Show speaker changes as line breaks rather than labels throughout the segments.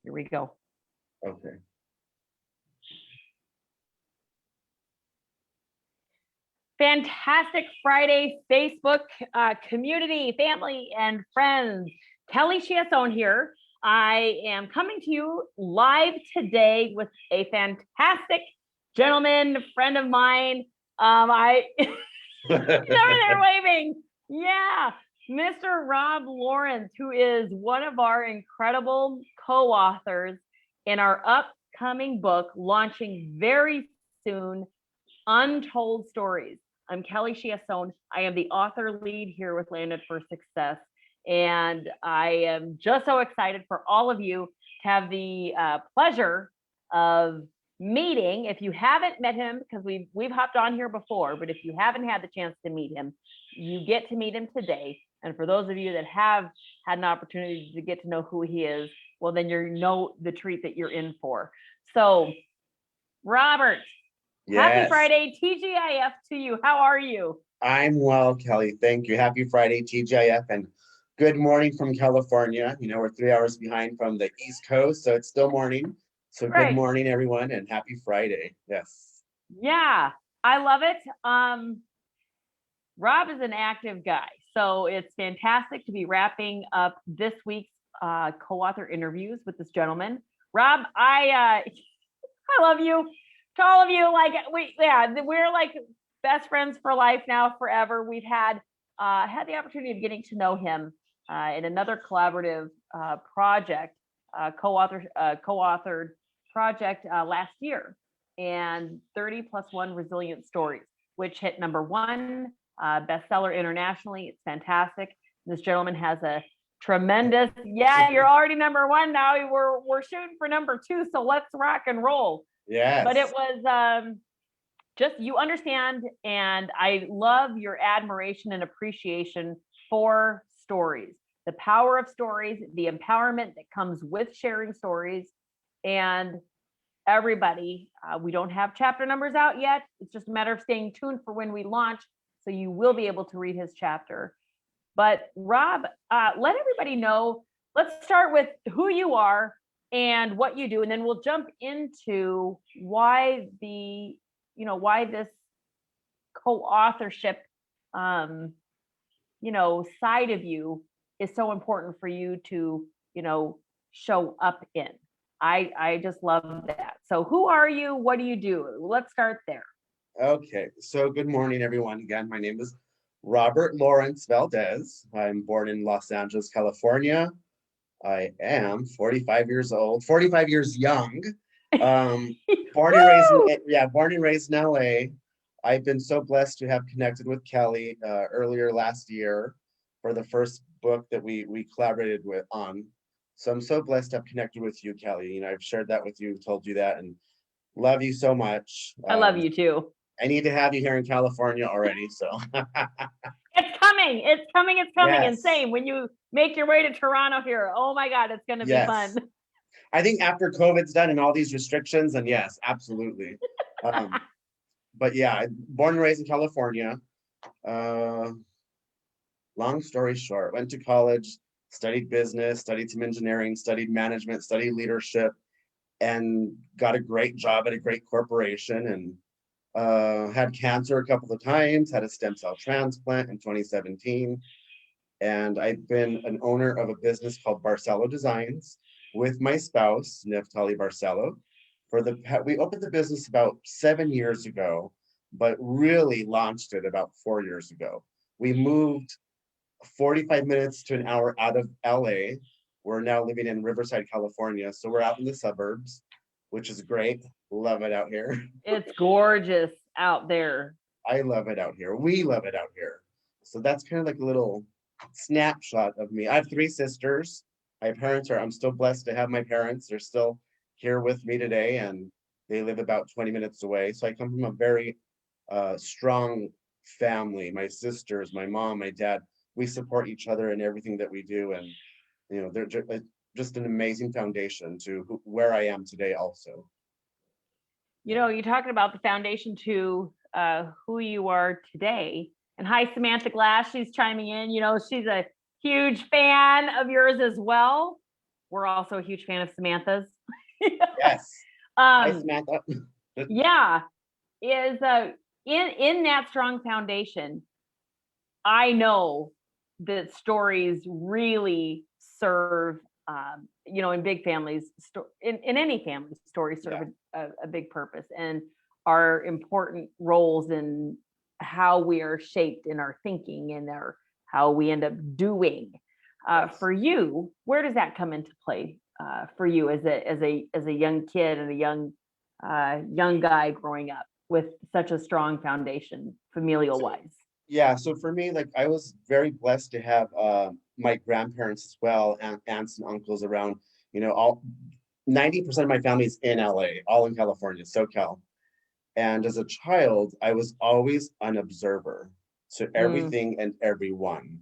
Here we go.
Okay.
Fantastic Friday, Facebook community, family, and friends. Kelly Chiasson here. I am coming to you live today with a fantastic gentleman, friend of mine. He's over there waving. Yeah, Mr. Rob Lawrence, who is one of our incredible co-authors in our upcoming book, launching very soon, Untold Stories. I'm Kelly Chiasson. I am the author lead here with Landed for Success. And I am just so excited for all of you to have the pleasure of meeting. If you haven't met him, because we've hopped on here before, but if you haven't had the chance to meet him, you get to meet him today. And for those of you that have had an opportunity to get to know who he is, well, then you know the treat that you're in for. So, Robert,
Yes.
Happy Friday, TGIF to you. How are you?
I'm well, Kelly. Thank you. Happy Friday, TGIF, and good morning from California. You know, we're 3 hours behind from the East Coast, so it's still morning. So
Right.
Good morning, everyone, and happy Friday. Yes.
Yeah, I love it. Rob is an active guy, so it's fantastic to be wrapping up this week's co-author interviews with this gentleman. Rob, I love you. To all of you, like we're like best friends for life now, forever. We've had the opportunity of getting to know him in another collaborative project, co-authored project last year, and 30+1 Resilient Stories, which hit #1 bestseller internationally. It's fantastic. This gentleman has a tremendous. Yeah, you're already #1 now. We're shooting for #2, so let's rock and roll.
Yes.
But it was just, you understand, and I love your admiration and appreciation for stories, the power of stories, the empowerment that comes with sharing stories. And everybody, we don't have chapter numbers out yet. It's just a matter of staying tuned for when we launch, so you will be able to read his chapter. But Rob, let everybody know. Let's start with who you are and what you do, and then we'll jump into why this co-authorship, side of you is so important for you to, show up in. I just love that. So who are you? What do you do? Let's start there.
Okay. So good morning, everyone. Again, my name is Robert Lawrence Valdez. I'm born in Los Angeles, California. I am 45 years old, 45 years young. Born and raised in LA. I've been so blessed to have connected with Kelly earlier last year for the first book that we collaborated on. So I'm so blessed to have connected with you, Kelly. You know, I've shared that with you, told you that, and love you so much.
I love you too.
I need to have you here in California already, so.
It's coming. Yes. And same, when you make your way to Toronto here, oh my God, it's going to be fun.
I think after COVID's done and all these restrictions, and yes, absolutely. But yeah, born and raised in California. Long story short, went to college, studied business, studied some engineering, studied management, studied leadership, and got a great job at a great corporation, and had cancer a couple of times, had a stem cell transplant in 2017. And I've been an owner of a business called Barcelo Designs with my spouse, Neftali Barcelo. We opened the business about 7 years ago, but really launched it about 4 years ago. We moved 45 minutes to an hour out of LA. We're now living in Riverside, California. So we're out in the suburbs, which is great. Love it out here.
It's gorgeous out there.
I love it out here. We love it out here. So that's kind of like a little snapshot of me. I have 3 sisters. I'm still blessed to have my parents. They're still here with me today, and they live about 20 minutes away. So I come from a very strong family. My sisters, my mom, my dad, we support each other in everything that we do. And, they're just an amazing foundation to where I am today also.
You're talking about the foundation to who you are today. And hi, Samantha Glass, she's chiming in. She's a huge fan of yours as well. we're also a huge fan of Samantha's.
Yes. Hi,
um,
Samantha.
yeah, is in that strong foundation, I know that stories really serve, in big families, in any family, stories serve a big purpose and are important roles in how we are shaped in our thinking and how we end up doing.
Yes.
For you, where does that come into play for you as a young kid and a young guy growing up with such a strong foundation, familial wise?
Yeah, so for me, like I was very blessed to have my grandparents as well, and aunts and uncles around, all 90% of my family's in LA, all in California, SoCal. And as a child, I was always an observer to
Mm,
everything and everyone.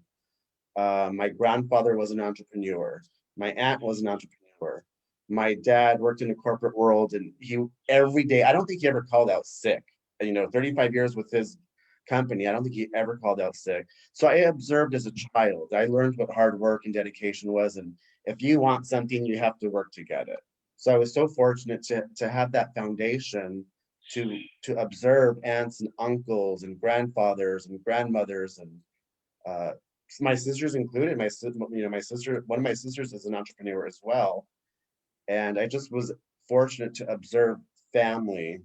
My grandfather was an entrepreneur. My aunt was an entrepreneur. My dad worked in the corporate world, and he every day, I don't think he ever called out sick. 35 years with his company, I don't think he ever called out sick. So I observed as a child. I learned what hard work and dedication was, and if you want something, you have to work to get it. So I was so fortunate to have that foundation to observe aunts and uncles and grandfathers and grandmothers and uh, my sisters included. My sister, one of my sisters is an entrepreneur as well, and I just was fortunate to observe family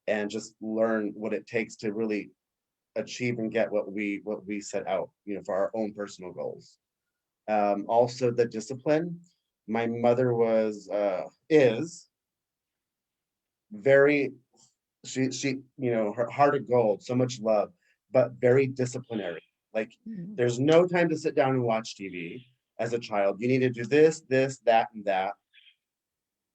and just learn what it takes to really achieve and get what we set out, for our own personal goals. Also, the discipline. My mother is very she her heart of gold, so much love, but very disciplinary. Like
mm,
there's no time to sit down and watch TV as a child. You need to do this, that, and that.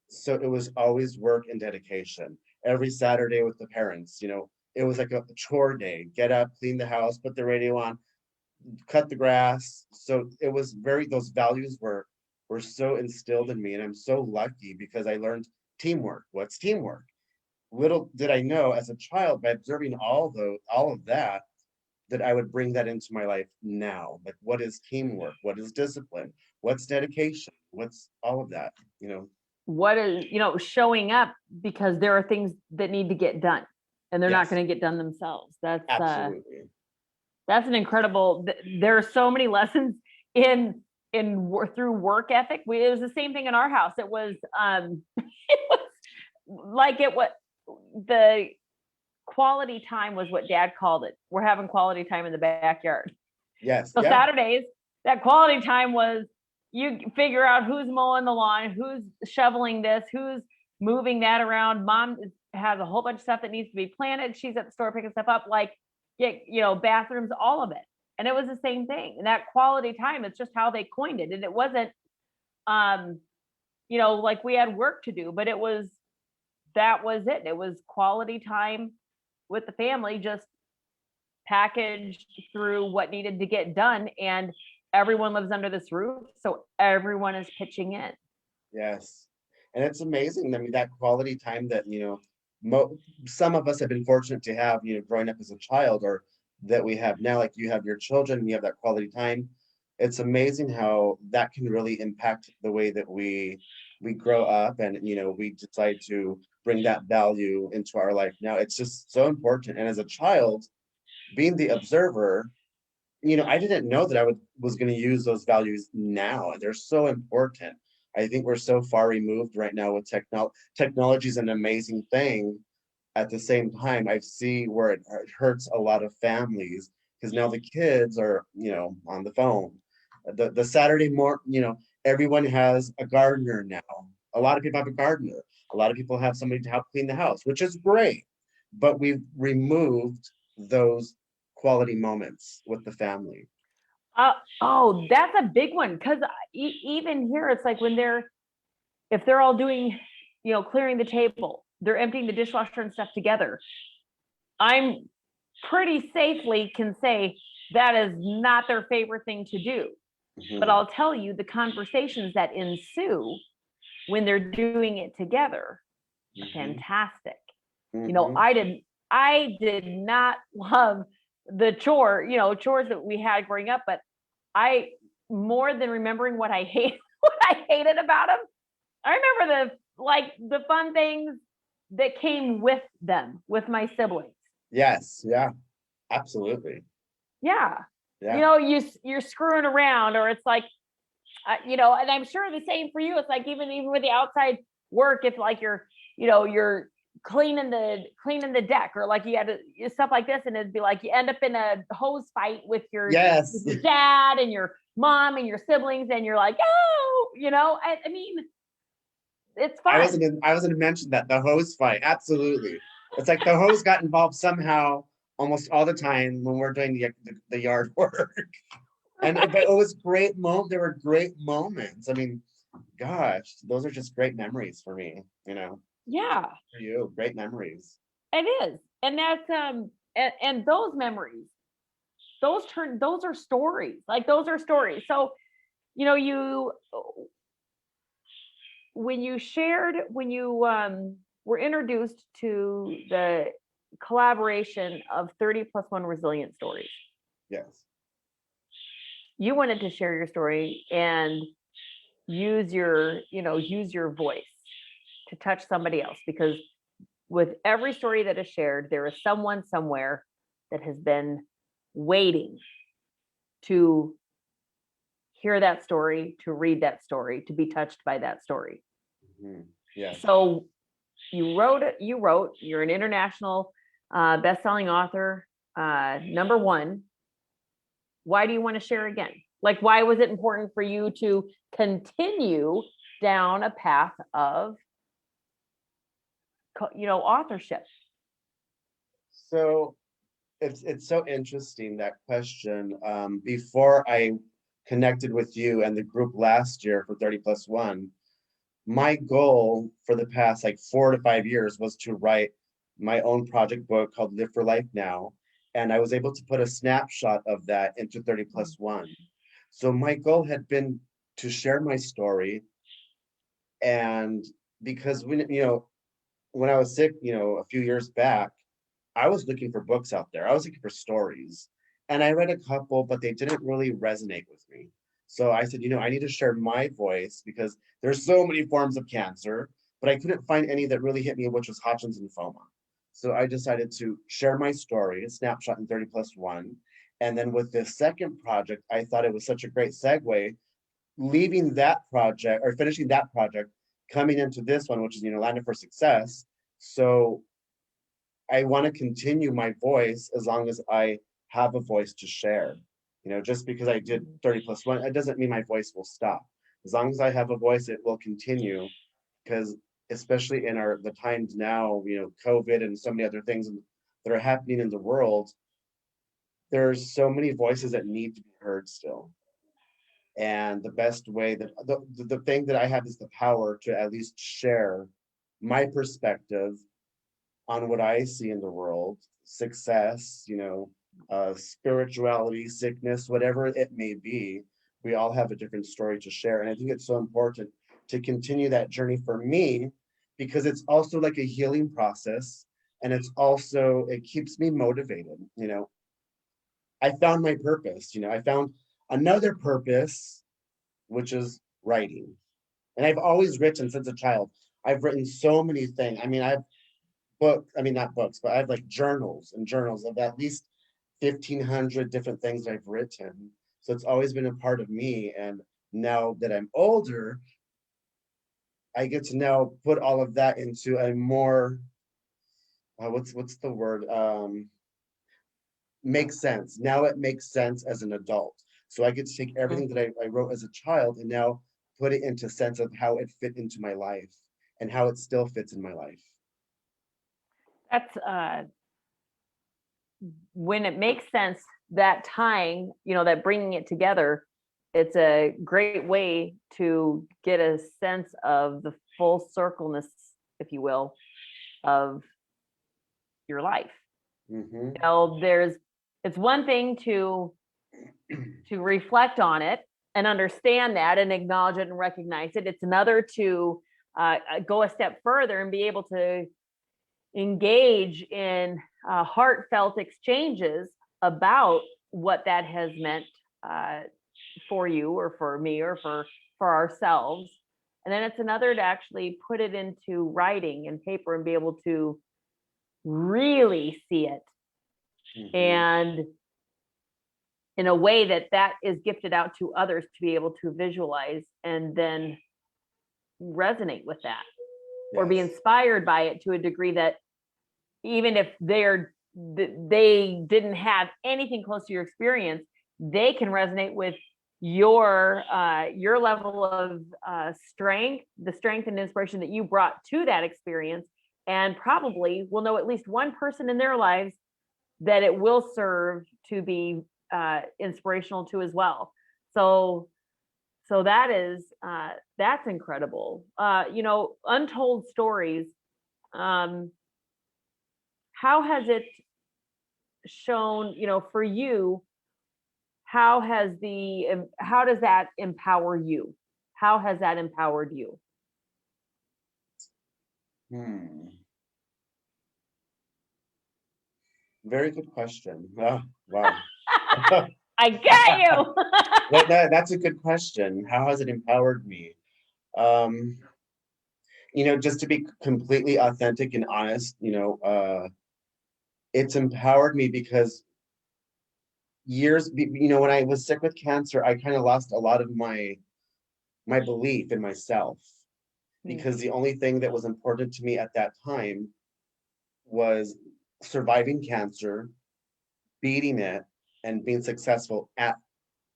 So it was always work and dedication. Every Saturday with the parents, it was like a chore day. Get up, clean the house, put the radio on, cut the grass. So it was those values were so instilled in me, and I'm so lucky because I learned teamwork. What's teamwork? Little did I know as a child, by observing all of that, that I would bring that into my life now. Like, what is teamwork? What is discipline? What's dedication? What's all of that?
what is showing up because there are things that need to get done and they're not
Yes,
going to get done themselves.
absolutely.
That's an incredible. There are so many lessons in through work ethic. It was the same thing in our house. It was it was like it was the quality time was what Dad called it. We're having quality time in the backyard.
Yes,
So
yeah,
Saturdays, that quality time was you figure out who's mowing the lawn, who's shoveling this, who's moving that around. Mom has a whole bunch of stuff that needs to be planted. She's at the store picking stuff up, like bathrooms, all of it. And it was the same thing. And that quality time, it's just how they coined it. And it wasn't like we had work to do, but that was it. It was quality time with the family, just packaged through what needed to get done. And everyone lives under this roof. So everyone is pitching in.
yes. And it's amazing. I mean, that quality time that, some of us have been fortunate to have, growing up as a child, or that we have now, like you have your children, you have that quality time. It's amazing how that can really impact the way that we grow up, and we decide to bring that value into our life now. It's just so important. And as a child, being the observer, I didn't know that was going to use those values now. They're so important. I think we're so far removed right now with technology. Technology is an amazing thing. At the same time, I see where it hurts a lot of families, because now the kids are, on the phone. The Saturday morning, everyone has a gardener now. A lot of people have a gardener. A lot of people have somebody to help clean the house, which is great. But we've removed those quality moments with the family.
Oh, that's a big one. Because even here, it's like if they're all doing, clearing the table, they're emptying the dishwasher and stuff together. I'm pretty safely can say that is not their favorite thing to do. But
Mhm.
I'll tell you the conversations that ensue when they're doing it together are
Mhm.
fantastic.
Mhm.
I did not love the chores that we had growing up, but I more than remembering what I hate, what I hated about them? I remember the fun things that came with them, with my siblings.
Yes. Yeah. Absolutely.
Yeah.
Yeah.
You're screwing around, or it's like, and I'm sure the same for you. It's like even with the outside work, if like you're cleaning the deck, or like you had stuff like this, and it'd be like you end up in a hose fight with your
Yes.
dad and your mom and your siblings, and you're like, oh, I mean, it's fun.
I was gonna mention that, the hose fight. Absolutely. It's like the hose got involved somehow almost all the time when we're doing the yard work. But it was great there were great moments. I mean, gosh, those are just great memories for me,
Yeah,
for you, great memories.
it is. And that's and those memories, those are stories. Like those are stories. So, you when you were introduced to the collaboration of 30+1 resilient stories,
Yes.
you wanted to share your story and use your voice to touch somebody else, because with every story that is shared, there is someone somewhere that has been waiting to hear that story, to read that story, to be touched by that story.
Mm-hmm. Yes.
So you're an international best-selling author, #1. Why do you want to share again? Like, why was it important for you to continue down a path of authorship?
So it's so interesting, that question. Before I connected with you and the group last year for 30+1, my goal for the past like 4 to 5 years was to write my own project book called Live for Life Now. And I was able to put a snapshot of that into 30+1. So my goal had been to share my story. And because when I was sick, a few years back, I was looking for books out there. I was looking for stories. And I read a couple, but they didn't really resonate with me. So I said, I need to share my voice, because there's so many forms of cancer, but I couldn't find any that really hit me, which was Hodgkin's lymphoma. So I decided to share my story, a snapshot in 30+1. And then with this second project, I thought it was such a great segue, leaving that project or finishing that project, coming into this one, which is, Landed for Success. So I want to continue my voice as long as I have a voice to share. Just because I did 30+1, it doesn't mean my voice will stop. As long as I have a voice, it will continue, because especially in the times now, COVID and so many other things that are happening in the world, there's so many voices that need to be heard still. And the best way that the thing that I have is the power to at least share my perspective on what I see in the world, success, spirituality, sickness, whatever it may be. We all have a different story to share. And I think it's so important to continue that journey for me, because it's also like a healing process. And it keeps me motivated. I found my purpose. I found another purpose, which is writing. And I've always written since a child. I've written so many things. Not books, but I have like journals and journals of at least 1,500 different things I've written. So it's always been a part of me. And now that I'm older, I get to now put all of that into a more, what's the word? Makes sense. Now it makes sense as an adult. So I get to take everything that I wrote as a child and now put it into sense of how it fit into my life and how it still fits in my life.
That's when it makes sense, that tying, that bringing it together, it's a great way to get a sense of the full circleness, if you will, of your life.
Mm-hmm.
It's one thing to reflect on it and understand that and acknowledge it and recognize it. It's another to go a step further and be able to engage in heartfelt exchanges about what that has meant for you or for me or for for ourselves. And then it's another to actually put it into writing and paper and be able to really see it.
Mhm.
And in a way that is gifted out to others to be able to visualize and then resonate with that, or be
Yes.
inspired by it to a degree that even if they didn't have anything close to your experience, they can resonate with your level of strength, the strength and inspiration that you brought to that experience, and probably will know at least one person in their lives that it will serve to be inspirational to as well. So that is that's incredible. Untold stories. How has it shown, for you, how does that empower you? How has that empowered you?
Very good question. Oh, wow.
I got you.
That's a good question. How has it empowered me? Um, just to be completely authentic and honest, it's empowered me because when I was sick with cancer, I kind of lost a lot of my belief in myself, because the only thing that was important to me at that time was surviving cancer, beating it, and being successful at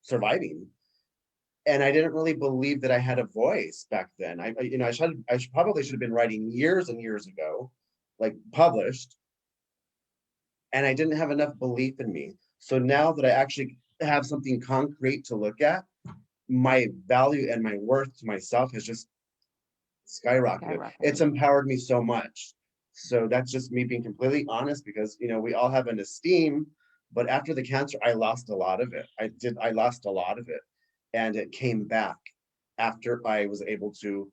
surviving. And I didn't really believe that I had a voice back then. Probably should have been writing years and years ago, like published, and I didn't have enough belief in me. So now that I actually have something concrete to look at, my value and my worth to myself has just skyrocketed. It's empowered me so much. So that's just me being completely honest, because we all have an esteem, but after the cancer, I lost a lot of it. I lost a lot of it, and it came back after I was able to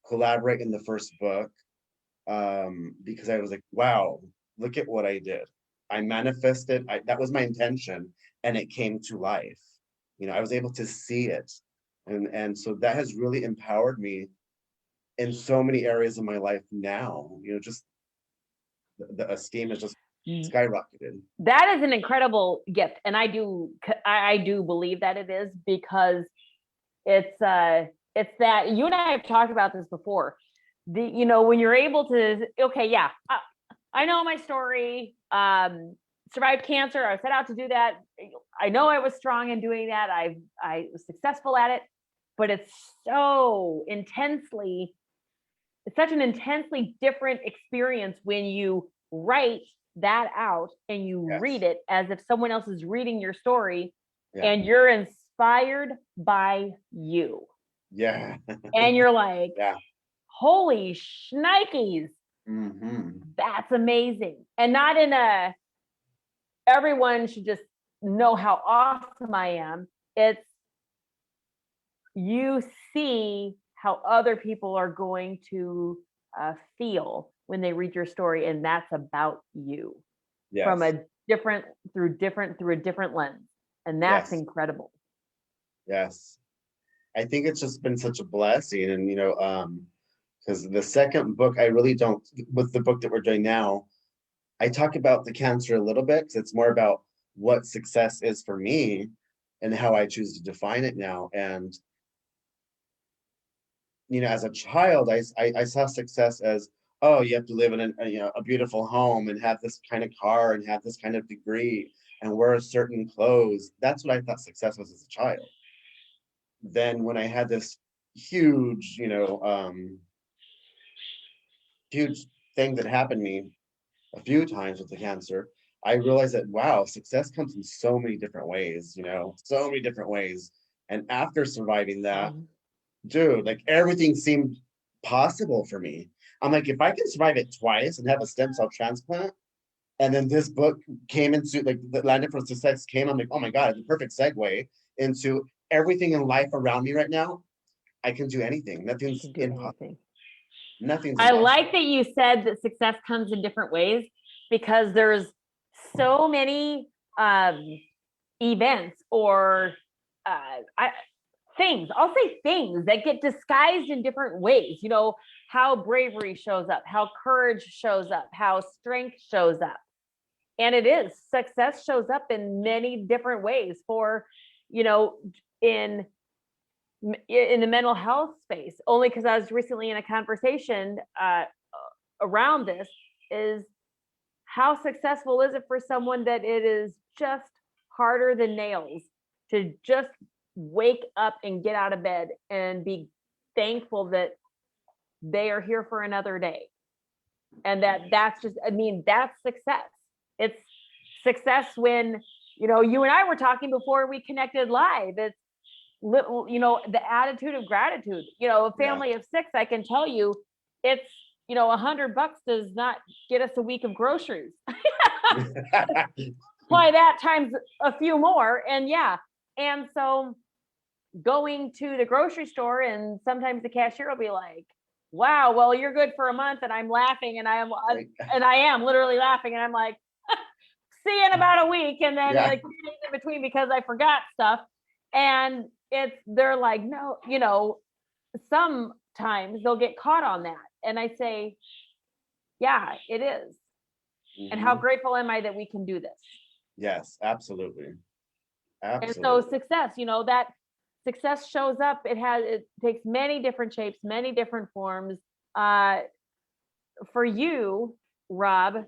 collaborate in the first book, because I was like, wow, look at what I did. I manifested. That was my intention, and it came to life. I was able to see it, and so that has really empowered me in so many areas of my life now. Just the esteem has just skyrocketed.
That is an incredible gift, and I do believe that it is, because it's that you and I have talked about this before. When you're able to, okay, yeah, I know my story. Survived cancer. I set out to do that. I know I was strong in doing that. I was successful at it, but it's such an intensely different experience when you write that out and you read it as if someone else is reading your story, and you're inspired by you.
Yeah.
And you're like, holy shnikes.
Mm-hmm.
That's amazing. And not in everyone should just know how awesome I am. It's, you see how other people are going to feel when they read your story, and that's about you from through a different lens, and that's incredible.
Yes, I think it's just been such a blessing, and because the second book, I really don't. With the book that we're doing now, I talk about the cancer a little bit, because it's more about what success is for me and how I choose to define it now. And as a child, I saw success as, oh, you have to live in a beautiful home and have this kind of car and have this kind of degree and wear certain clothes. That's what I thought success was as a child. Then when I had this huge, huge thing that happened to me a few times with the cancer, I realized that, wow, success comes in so many different ways, so many different ways. And after surviving that, dude, like everything seemed possible for me. I'm like, if I can survive it twice and have a stem cell transplant, and then this book came into, like, the Landed for Success came, I'm like, oh my God, the perfect segue into everything in life around me right now. I can do anything. Nothing's impossible. Nothing's
I
impossible.
like that you said that success comes in different ways, because there's so many events or things, I'll say things that get disguised in different ways, you know, how bravery shows up, how courage shows up, how strength shows up. And it is success shows up in many different ways for, you know, in the mental health space, only because I was recently in a conversation around this, is how successful is it for someone that it is just harder than nails to just wake up and get out of bed and be thankful that they are here for another day. And that's just, I mean, that's success. It's success when, you know, you and I were talking before we connected live. It's little, you know, the attitude of gratitude. You know, a family of 6, I can tell you, it's, you know, $100 does not get us a week of groceries. Apply that times a few more, and and so going to the grocery store, and sometimes the cashier will be like, wow, well, you're good for a month, and I'm laughing, and I am literally laughing, and I'm like, see you in about a week, and then like in between because I forgot stuff. And they're like, no, you know, sometimes they'll get caught on that. And I say, yeah, it is. Mm-hmm. And how grateful am I that we can do this?
Yes, absolutely. Absolutely.
And so success, you know, that success shows up. It takes many different shapes, many different forms. For you, Rob,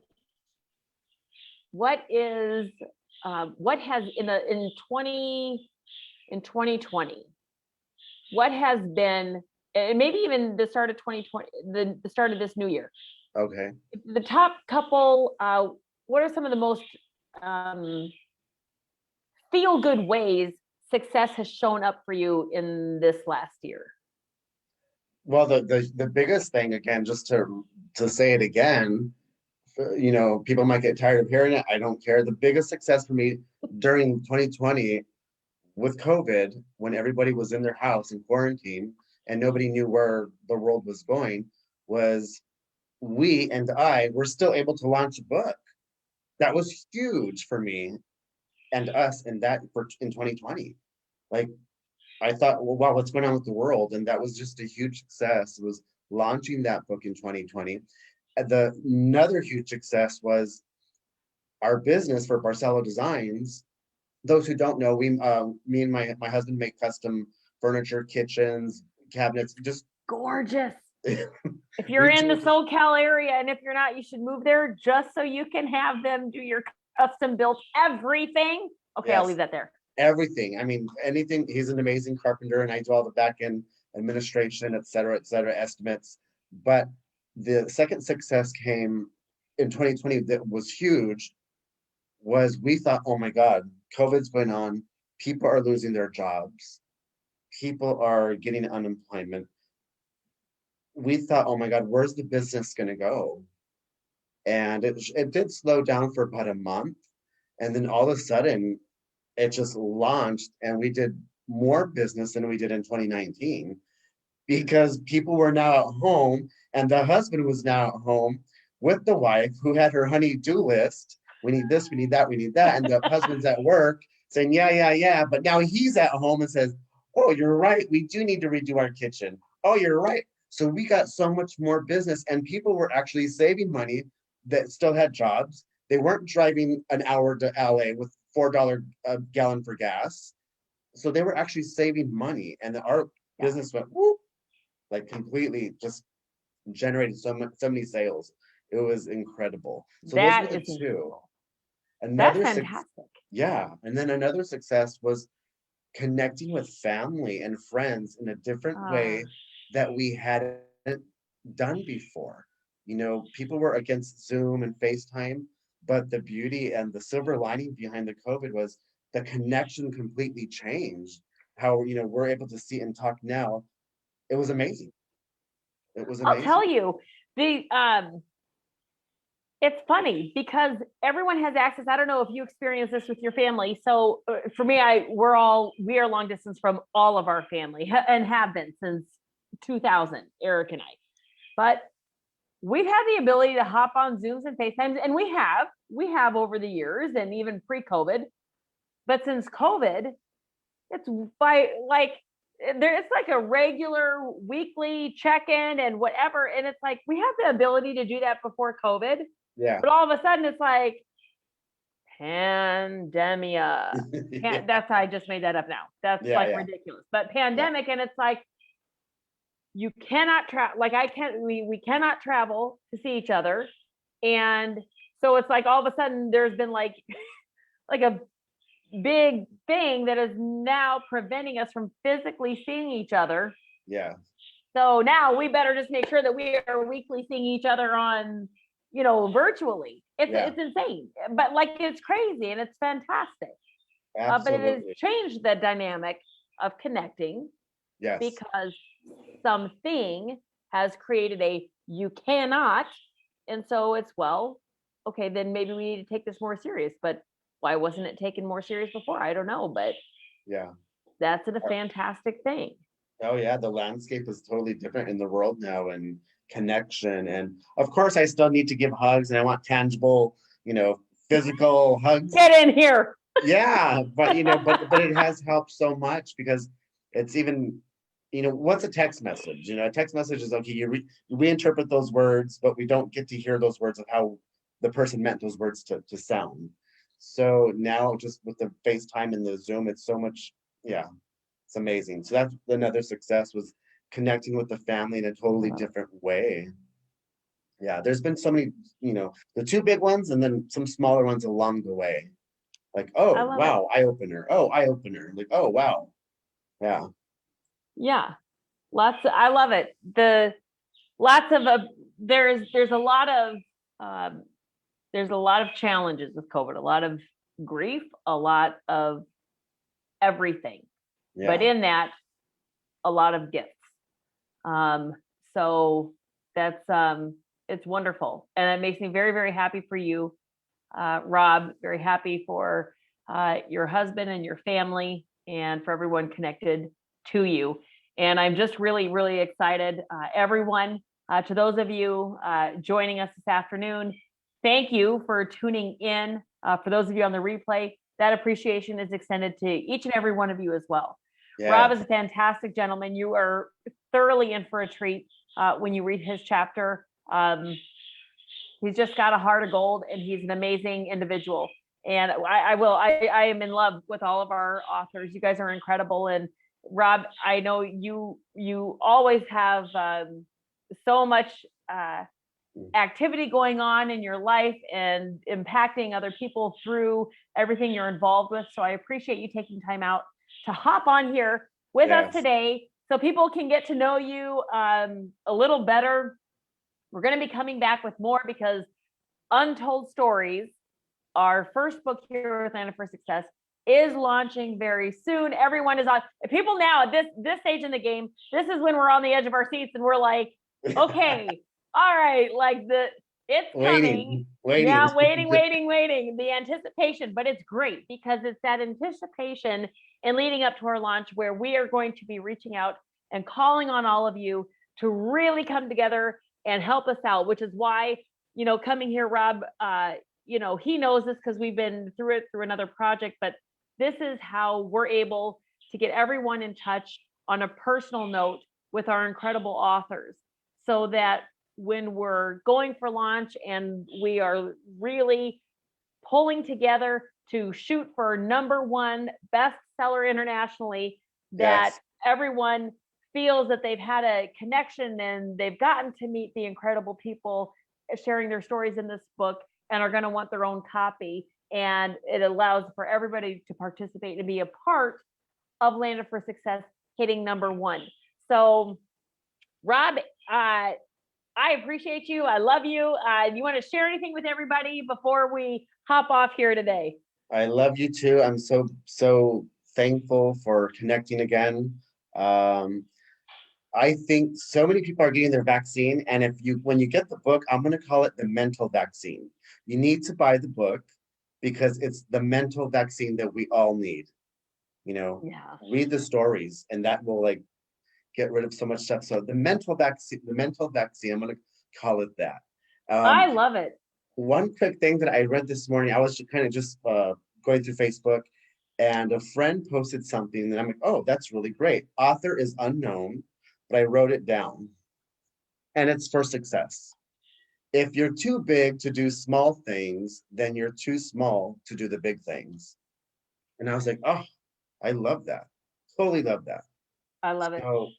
what has in 2020, what has been, and maybe even the start of 2020, the start of this new year?
Okay.
The top couple, what are some of the most feel good ways success has shown up for you in this last year?
Well, the biggest thing, again, just to say it again, you know, people might get tired of hearing it. I don't care. The biggest success for me during 2020 with COVID, when everybody was in their house in quarantine and nobody knew where the world was going, was we and I were still able to launch a book. That was huge for me and us in 2020. Like, I thought, well, wow, what's going on with the world? And that was just a huge success. It was launching that book in 2020. Another huge success was our business for Barcelo Designs. Those who don't know, me and my husband make custom furniture, kitchens, cabinets, just
gorgeous. If you're in the SoCal area, and if you're not, you should move there just so you can have them do your custom built everything. Okay, yes. I'll leave that there.
Everything. I mean, anything. He's an amazing carpenter, and I do all the back end administration, et cetera, estimates. But the second success came in 2020 that was huge. Was we thought, oh my God, COVID's going on. People are losing their jobs. People are getting unemployment. We thought, oh my God, where's the business going to go? And it did slow down for about a month. And then all of a sudden, it just launched, and we did more business than we did in 2019 because people were now at home, and the husband was now at home with the wife who had her honey-do list. We need this, we need that, we need that. And the husband's at work saying, yeah. But now he's at home and says, oh, you're right. We do need to redo our kitchen. Oh, you're right. So we got so much more business, and people were actually saving money that still had jobs. They weren't driving an hour to LA with $4 a gallon for gas. So they were actually saving money, and our business went whoop, like completely just generated so many sales. It was incredible. So
that
those were the two.
That's fantastic.
And then another success was connecting with family and friends in a different way that we hadn't done before. You know, people were against Zoom and FaceTime, but the beauty and the silver lining behind the COVID was the connection completely changed. How, you know, we're able to see and talk now. It was amazing. It was amazing.
I'll tell you, it's funny because everyone has access. I don't know if you experience this with your family. So for me, we are long distance from all of our family and have been since 2000, Eric and I. But we've had the ability to hop on Zooms and FaceTimes, and we have over the years and even pre-COVID. But since COVID, it's by like it's like a regular weekly check-in and whatever. And it's like, we have the ability to do that before COVID,
Yeah.
but all of a sudden it's like pandemia.
Yeah.
That's, I just made that up now. That's
Yeah.
like
Yeah.
ridiculous. But pandemic, and it's like, you cannot travel. Like, we cannot travel to see each other. And so it's like, all of a sudden there's been like a big thing that is now preventing us from physically seeing each other.
Yeah.
So now we better just make sure that we are weekly seeing each other on, virtually. It's insane, but like, it's crazy and it's fantastic. But it has
Absolutely.
changed the dynamic of connecting,
Yes.
because something has created a you cannot. And so it's, well, okay, then maybe we need to take this more serious. But why wasn't it taken more serious before? I don't know, but
Yeah.
that's a fantastic thing.
Oh yeah, the landscape is totally different in the world now, and connection. And of course, I still need to give hugs, and I want tangible, physical hugs.
Get in here.
Yeah, but but it has helped so much, because it's even, what's a text message? A text message is okay. We interpret those words, but we don't get to hear those words of how the person meant those words to sound. So now, just with the FaceTime and the Zoom, it's so much. Yeah, it's amazing. So that's another success, was connecting with the family in a totally different way. Yeah, there's been so many, the two big ones, and then some smaller ones along the way. Like, oh wow, eye opener. Oh, eye opener. Like, oh wow. Yeah.
Yeah. I love it. There's a lot of challenges with COVID, a lot of grief, a lot of everything.
Yeah.
But in that, a lot of gifts. So that's it's wonderful. And it makes me very, very happy for you, Rob, very happy for your husband and your family, and for everyone connected to you. And I'm just really, really excited. Everyone, to those of you joining us this afternoon, thank you for tuning in. For those of you on the replay, that appreciation is extended to each and every one of you as well. Yes. Rob is a fantastic gentleman. You are thoroughly in for a treat when you read his chapter. He's just got a heart of gold, and he's an amazing individual. And I am in love with all of our authors. You guys are incredible. And Rob, I know you always have so much activity going on in your life and impacting other people through everything you're involved with. So I appreciate you taking time out to hop on here with us today, so people can get to know you a little better. We're going to be coming back with more, because Untold Stories, our first book here with Landed for Success, is launching very soon. Everyone is on. People now at this stage in the game, this is when we're on the edge of our seats and we're like, okay, all right, like it's coming. Yeah, waiting. The anticipation, but it's great, because it's that anticipation and leading up to our launch, where we are going to be reaching out and calling on all of you to really come together and help us out, which is why, coming here, Rob, he knows this because we've been through it through another project, but this is how we're able to get everyone in touch on a personal note with our incredible authors, so that when we're going for launch and we are really pulling together to shoot for #1 bestseller internationally, that everyone feels that they've had a connection and they've gotten to meet the incredible people sharing their stories in this book, and are going to want their own copy. And it allows for everybody to participate and be a part of Landed for Success hitting #1. So, Rob, I appreciate you. I love you. You want to share anything with everybody before we hop off here today?
I love you too. I'm so thankful for connecting again. I think so many people are getting their vaccine, and when you get the book, I'm going to call it the mental vaccine. You need to buy the book, because it's the mental vaccine that we all need. Read the stories, and that will get rid of so much stuff. So the mental vaccine, I'm going to call it that.
I love it.
One quick thing that I read this morning, I was kind of just going through Facebook, And a friend posted something, and I'm like, oh, that's really great. Author is unknown, but I wrote it down. And it's for success. If you're too big to do small things, then you're too small to do the big things. And I was like, oh, I love that. Totally love that.
I love it.
So,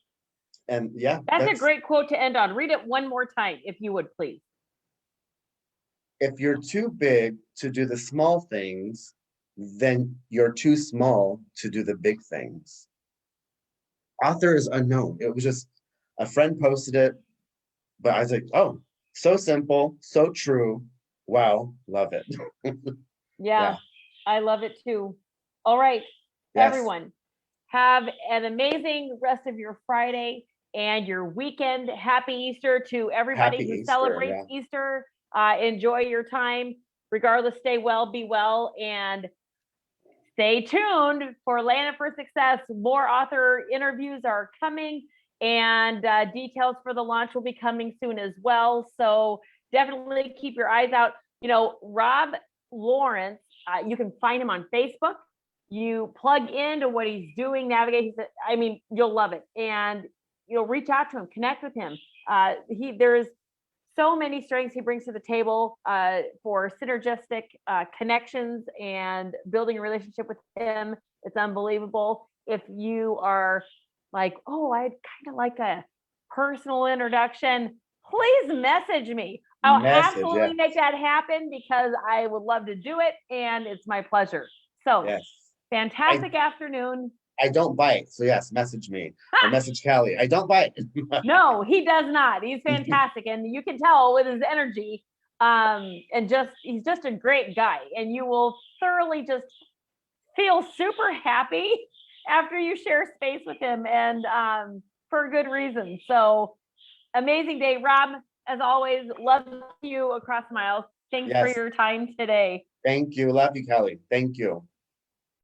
and yeah,
That's a great quote to end on. Read it one more time, if you would, please.
If you're too big to do the small things, then you're too small to do the big things. Author is unknown. It was just a friend posted it, but I was like, oh, so simple, so true. Wow, love it.
Yeah, I love it too. All right,
Yes.
everyone, have an amazing rest of your Friday and your weekend. Happy Easter to everybody
Happy
who
Easter,
celebrates Easter. Enjoy your time. Regardless, stay well, be well, and stay tuned for Landed for Success. More author interviews are coming, and details for the launch will be coming soon as well. So definitely keep your eyes out. You know, Rob Lawrence, you can find him on Facebook. You plug into what he's doing, navigate. I mean, you'll love it, and you'll reach out to him, connect with him. There's so many strengths he brings to the table for synergistic connections and building a relationship with him. It's unbelievable. If you are like, oh, I'd kind of like a personal introduction, please message me. I'll absolutely make that happen because I would love to do it, and it's my pleasure. So, fantastic afternoon.
I don't bite, so yes, message me or message Callie. I don't bite.
No, he does not. He's fantastic, and you can tell with his energy. And he's just a great guy, and you will thoroughly just feel super happy after you share space with him, and for a good reason. So, amazing day, Rob. As always, love you across miles. Thanks for your time today.
Thank you. Love you, Kelly. Thank you.